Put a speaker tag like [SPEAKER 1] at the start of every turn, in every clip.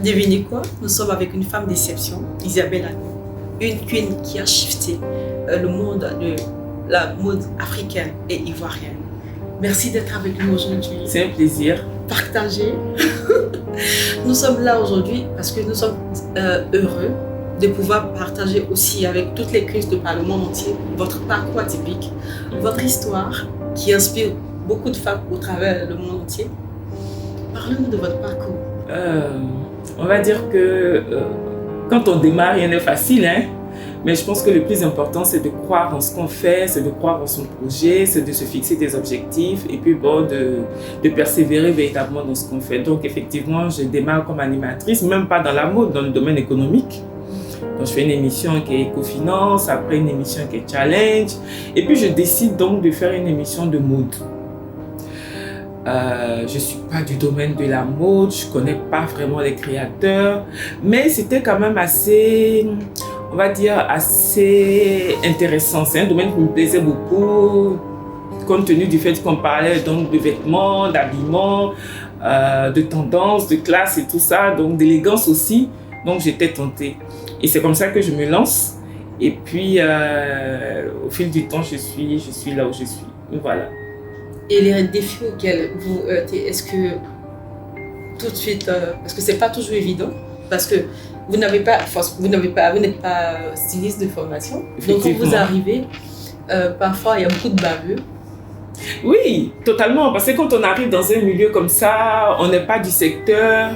[SPEAKER 1] Devinez quoi? Nous sommes avec une femme d'exception, Isabelle Anou, une queen qui a shifté le monde de la mode africaine et ivoirienne. Merci d'être avec nous aujourd'hui.
[SPEAKER 2] C'est un plaisir.
[SPEAKER 1] Partagez. Nous sommes là aujourd'hui parce que nous sommes heureux de pouvoir partager aussi avec toutes les queens de par le monde entier votre parcours atypique, votre histoire qui inspire beaucoup de femmes au travers le monde entier. Parlez-nous de votre parcours.
[SPEAKER 2] On va dire que quand on démarre, rien n'est facile, hein? Mais je pense que le plus important, c'est de croire en ce qu'on fait, c'est de croire en son projet, c'est de se fixer des objectifs et puis bon, de persévérer véritablement dans ce qu'on fait. Donc effectivement, je démarre comme animatrice, même pas dans la mode, dans le domaine économique. Donc je fais une émission qui est Ecofinance, après une émission qui est Challenge, et puis je décide donc de faire une émission de mode. Je ne suis pas du domaine de la mode, je ne connais pas vraiment les créateurs, mais c'était quand même assez, on va dire, assez intéressant. C'est un domaine qui me plaisait beaucoup, compte tenu du fait qu'on parlait donc de vêtements, d'habillement, de tendances, de classe et tout ça, donc d'élégance aussi. Donc j'étais tentée. Et c'est comme ça que je me lance. Et puis, au fil du temps, je suis là où je suis. Voilà.
[SPEAKER 1] Et les défis auxquels vous heurtez, est-ce que tout de suite, parce que c'est pas toujours évident, parce que vous n'êtes pas styliste de formation, donc quand vous arrivez, parfois il y a beaucoup de bavures.
[SPEAKER 2] Oui, totalement, parce que quand on arrive dans un milieu comme ça, on n'est pas du secteur,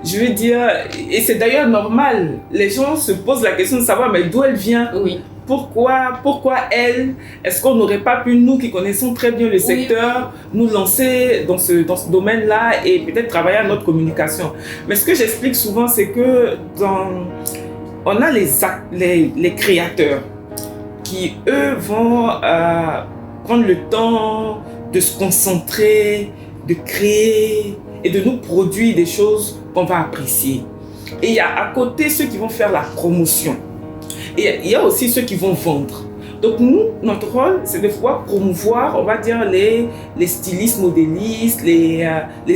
[SPEAKER 2] je veux dire, et c'est d'ailleurs normal, les gens se posent la question de savoir mais d'où elle vient.
[SPEAKER 1] Oui.
[SPEAKER 2] Pourquoi elle? Est-ce qu'on n'aurait pas pu, nous qui connaissons très bien le secteur, nous lancer dans ce domaine-là et peut-être travailler à notre communication? Mais ce que j'explique souvent, c'est que on a les créateurs qui, eux, vont prendre le temps de se concentrer, de créer et de nous produire des choses qu'on va apprécier. Et il y a à côté ceux qui vont faire la promotion. Et il y a aussi ceux qui vont vendre. Donc nous, notre rôle, c'est de pouvoir promouvoir, on va dire, les stylistes, modélistes, les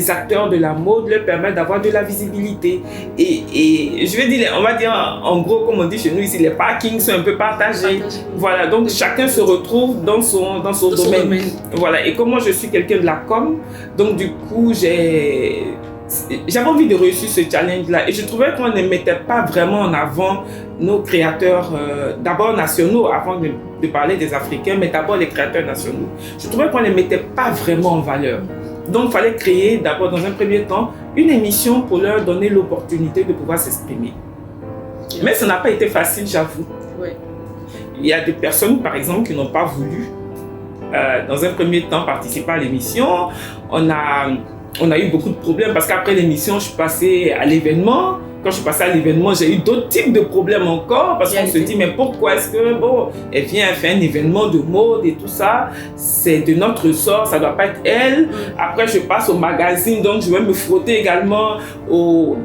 [SPEAKER 2] acteurs de la mode, leur permettre d'avoir de la visibilité. Et je vais dire, on va dire, en gros, comme on dit chez nous ici, les parkings sont un peu partagés. Voilà, donc chacun se retrouve dans son domaine. Voilà, et comme moi, je suis quelqu'un de la com, donc du coup, j'avais envie de réussir ce challenge-là et je trouvais qu'on ne mettait pas vraiment en avant nos créateurs, d'abord nationaux, avant de parler des Africains, mais d'abord les créateurs nationaux. Je trouvais qu'on ne les mettait pas vraiment en valeur. Donc, il fallait créer d'abord, dans un premier temps, une émission pour leur donner l'opportunité de pouvoir s'exprimer. Mais ça n'a pas été facile, j'avoue.
[SPEAKER 1] Oui.
[SPEAKER 2] Il y a des personnes, par exemple, qui n'ont pas voulu, dans un premier temps, participer à l'émission. On a eu beaucoup de problèmes parce qu'après l'émission, je suis passée à l'événement. Quand je suis passée à l'événement, j'ai eu d'autres types de problèmes encore parce qu'on se dit, mais pourquoi est-ce que, bon, elle vient faire un événement de mode et tout ça, c'est de notre ressort, ça ne doit pas être elle. Après, je passe au magazine, donc je vais me frotter également aux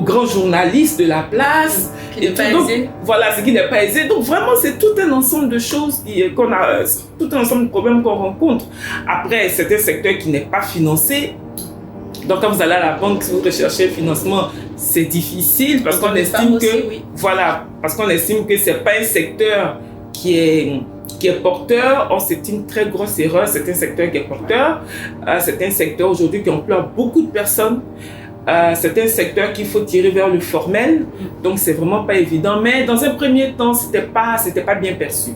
[SPEAKER 2] grands journalistes de la place.
[SPEAKER 1] Qui n'est pas aisé.
[SPEAKER 2] Voilà, ce qui n'est pas aisé. Donc vraiment, c'est tout un ensemble de choses qu'on a, tout un ensemble de problèmes qu'on rencontre. Après, c'est un secteur qui n'est pas financé. Donc quand vous allez à la banque, si vous recherchez le financement, c'est difficile parce qu'on estime parce qu'on estime que c'est pas un secteur qui est porteur. Or, c'est une très grosse erreur. C'est un secteur qui est porteur. C'est un secteur aujourd'hui qui emploie beaucoup de personnes. C'est un secteur qu'il faut tirer vers le formel. Donc, c'est vraiment pas évident. Mais dans un premier temps, c'était pas bien perçu.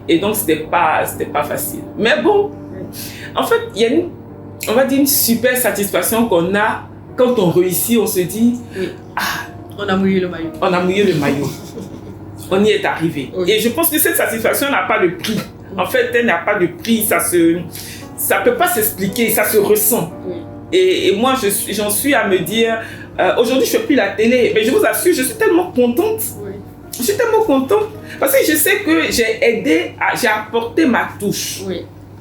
[SPEAKER 2] Et donc, c'était pas facile. Mais bon, en fait, il y a on va dire une super satisfaction qu'on a quand on réussit, on se dit
[SPEAKER 1] on a mouillé le maillot.
[SPEAKER 2] On a mouillé le maillot. On y est arrivé. Et je pense que cette satisfaction n'a pas de prix. En fait, elle n'a pas de prix, ça peut pas s'expliquer, ça se ressent. Et moi, j'en suis à me dire, aujourd'hui je fais plus la télé, mais je vous assure, je suis tellement contente. Je suis tellement contente parce que je sais que j'ai apporté ma touche.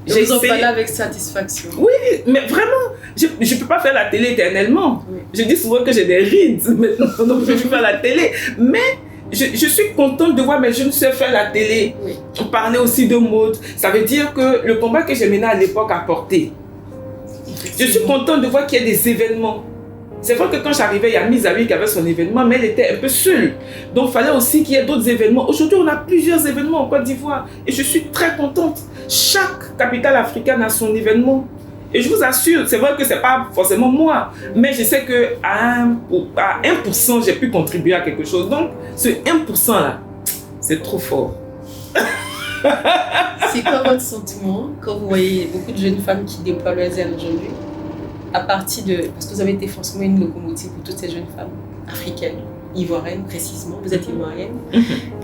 [SPEAKER 1] Vous en parlez avec satisfaction.
[SPEAKER 2] Oui, mais vraiment, je ne peux pas faire la télé éternellement. Je dis souvent que j'ai des rides maintenant, donc je ne peux pas faire la télé. Mais je suis contente de voir mes jeunes sœurs faire la télé. On parlait aussi de mode. Ça veut dire que le combat que j'ai mené à l'époque a porté. Je suis contente de voir qu'il y a des événements C'est vrai que quand j'arrivais, il y a Miss Awi qui avait son événement, mais elle était un peu seule. Donc, il fallait aussi qu'il y ait d'autres événements. Aujourd'hui, on a plusieurs événements en Côte d'Ivoire. Et je suis très contente. Chaque capitale africaine a son événement. Et je vous assure, c'est vrai que ce n'est pas forcément moi. Mais je sais qu'à 1%, j'ai pu contribuer à quelque chose. Donc, ce 1% là, c'est trop fort.
[SPEAKER 1] C'est quoi votre sentiment quand vous voyez beaucoup de jeunes femmes qui déploient leurs ailes aujourd'hui, à partir de... Parce que vous avez été forcément une locomotive pour toutes ces jeunes femmes africaines, ivoiriennes précisément, vous êtes ivoirienne.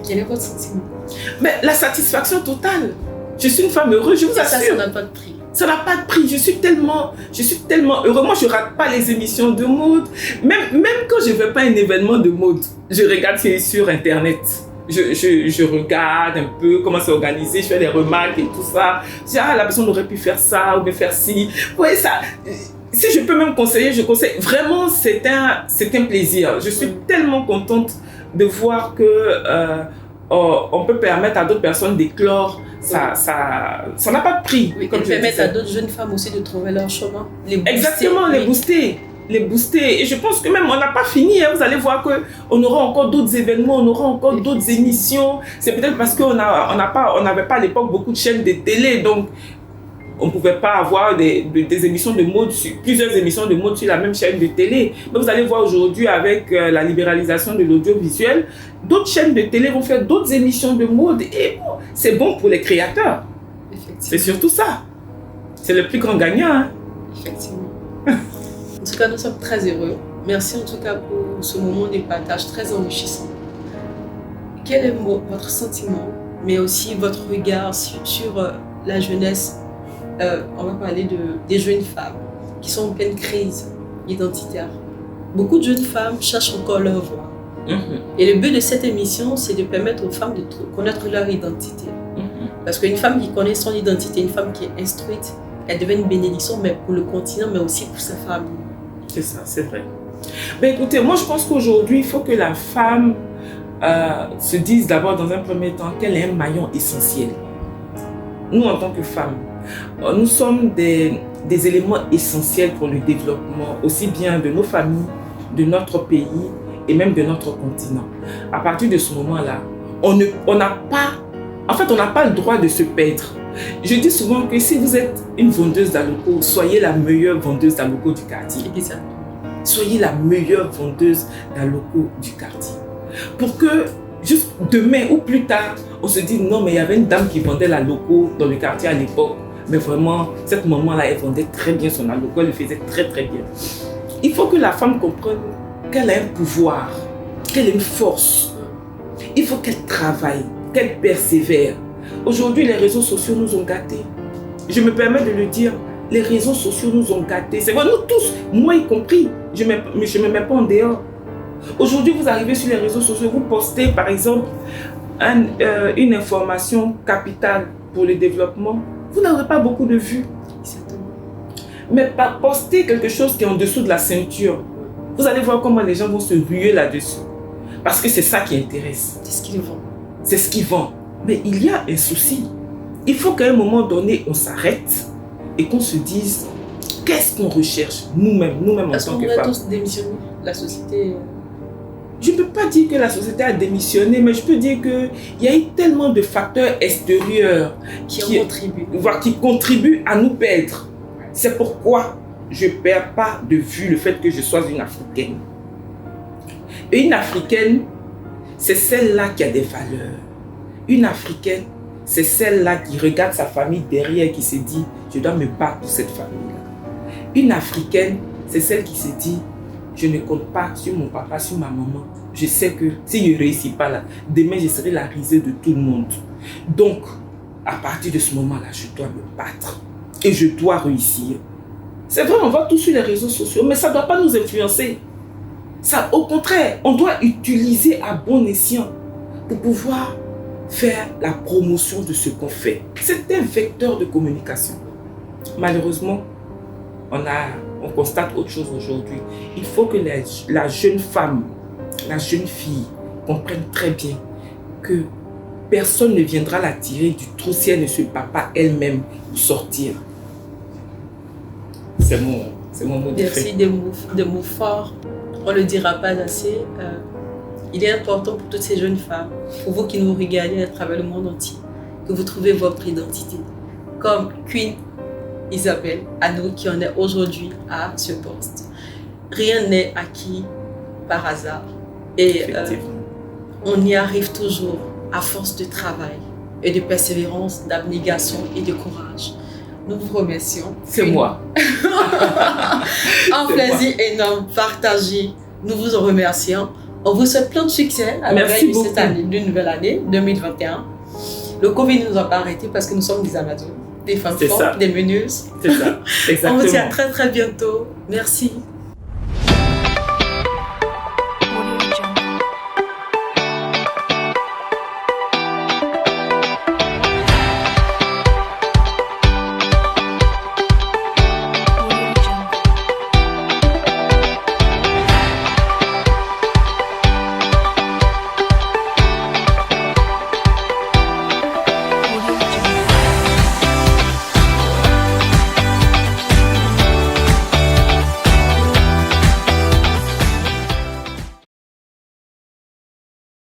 [SPEAKER 1] Quel est votre sentiment?
[SPEAKER 2] Mais la satisfaction totale. Je suis une femme heureuse, je vous assure.
[SPEAKER 1] Ça n'a pas de prix.
[SPEAKER 2] Ça n'a pas de prix. Je suis tellement heureuse. Moi, je ne rate pas les émissions de mode. Même quand je ne vais pas à un événement de mode, je regarde sur Internet. Je regarde un peu comment c'est organisé, je fais des remarques et tout ça. Je dis, la personne aurait pu faire ça ou bien faire ci. Oui, ça. Si je peux même conseiller, je conseille. Vraiment, c'est un plaisir. Je suis tellement contente de voir que on peut permettre à d'autres personnes d'éclore. Ça n'a pas de prix.
[SPEAKER 1] Oui, comme permettre à d'autres jeunes femmes aussi de trouver leur chemin.
[SPEAKER 2] Exactement, les booster. Et je pense que même on n'a pas fini. Vous allez voir qu'on aura encore d'autres événements, on aura encore d'autres émissions. C'est peut-être parce qu'on n'avait pas à l'époque beaucoup de chaînes de télé. Donc, on ne pouvait pas avoir des émissions de mode, plusieurs émissions de mode sur la même chaîne de télé. Mais vous allez voir aujourd'hui avec la libéralisation de l'audiovisuel, d'autres chaînes de télé vont faire d'autres émissions de mode. Et bon, c'est bon pour les créateurs. C'est surtout ça. C'est le plus grand gagnant. Hein?
[SPEAKER 1] Effectivement. En tout cas, nous sommes très heureux. Merci en tout cas pour ce moment de partage très enrichissant. Quel est votre sentiment, mais aussi votre regard sur la jeunesse? On va parler des jeunes femmes qui sont en pleine crise identitaire. Beaucoup de jeunes femmes cherchent encore leur voie. Et le but de cette émission, c'est de permettre aux femmes de connaître leur identité. Parce qu'une femme qui connaît son identité, une femme qui est instruite, elle devient une bénédiction, mais pour le continent, mais aussi pour sa famille.
[SPEAKER 2] C'est ça, c'est vrai. Ben écoutez, moi je pense qu'aujourd'hui, il faut que la femme se dise d'abord dans un premier temps qu'elle est un maillon essentiel. Nous, en tant que femmes, nous sommes des éléments essentiels pour le développement, aussi bien de nos familles, de notre pays et même de notre continent. À partir de ce moment-là, on n'a pas le droit de se perdre. Je dis souvent que si vous êtes une vendeuse d'Aloco, soyez la meilleure vendeuse d'Aloco du quartier. Soyez la meilleure vendeuse d'Aloco du quartier. Pour que juste demain ou plus tard, on se dise non, mais il y avait une dame qui vendait l'Aloco dans le quartier à l'époque. Mais vraiment, cette maman-là, elle vendait très bien son Aloco, elle le faisait très très bien. Il faut que la femme comprenne qu'elle a un pouvoir, qu'elle a une force. Il faut qu'elle travaille, qu'elle persévère. Aujourd'hui, les réseaux sociaux nous ont gâtés. Je me permets de le dire, les réseaux sociaux nous ont gâtés. C'est vrai, nous tous, moi y compris, je ne me mets pas en dehors. Aujourd'hui, vous arrivez sur les réseaux sociaux, vous postez par exemple une information capitale pour le développement. Vous n'aurez pas beaucoup de vues. Mais par poster quelque chose qui est en dessous de la ceinture, vous allez voir comment les gens vont se ruer là-dessus. Parce que c'est ça qui intéresse.
[SPEAKER 1] C'est ce qu'ils vendent.
[SPEAKER 2] C'est ce qu'ils vendent. Mais il y a un souci. Il faut qu'à un moment donné, on s'arrête et qu'on se dise qu'est-ce qu'on recherche nous-mêmes en tant que femmes.
[SPEAKER 1] Parce qu'on a tous démissionné. La société...
[SPEAKER 2] Je ne peux pas dire que la société a démissionné, mais je peux dire qu'il y a eu tellement de facteurs extérieurs qui contribuent à nous perdre. C'est pourquoi je ne perds pas de vue le fait que je sois une Africaine. Et une Africaine, c'est celle-là qui a des valeurs. Une Africaine, c'est celle-là qui regarde sa famille derrière et qui se dit « je dois me battre pour cette famille-là ». Une Africaine, c'est celle qui se dit « je ne compte pas sur mon papa, sur ma maman. Je sais que si je ne réussis pas là, demain je serai la risée de tout le monde. » Donc, à partir de ce moment-là, je dois me battre et je dois réussir. C'est vrai, on va tous sur les réseaux sociaux, mais ça ne doit pas nous influencer. Ça, au contraire, on doit utiliser à bon escient pour pouvoir faire la promotion de ce qu'on fait. C'est un vecteur de communication. Malheureusement, on constate autre chose aujourd'hui. Il faut que la jeune femme, la jeune fille comprenne très bien que personne ne viendra la tirer du trou si elle ne se bat pas elle-même pour sortir. C'est mon mot de
[SPEAKER 1] Merci, des mots forts. On ne le dira pas assez. Il est important pour toutes ces jeunes femmes, pour vous qui nous regardez à travers le monde entier, que vous trouvez votre identité. Comme Queen Isabelle Anneau qui en est aujourd'hui à ce poste. Rien n'est acquis par hasard. Et on y arrive toujours à force de travail et de persévérance, d'abnégation et de courage. Nous vous remercions.
[SPEAKER 2] C'est moi.
[SPEAKER 1] Un plaisir énorme partagé. Nous vous en remercions. On vous souhaite plein de succès à la veille de cette année, d'une nouvelle année 2021. Le Covid ne nous a pas arrêtés parce que nous sommes des Amazones, des femmes fortes, des meneuses.
[SPEAKER 2] C'est ça, exactement.
[SPEAKER 1] On vous dit à très très bientôt. Merci.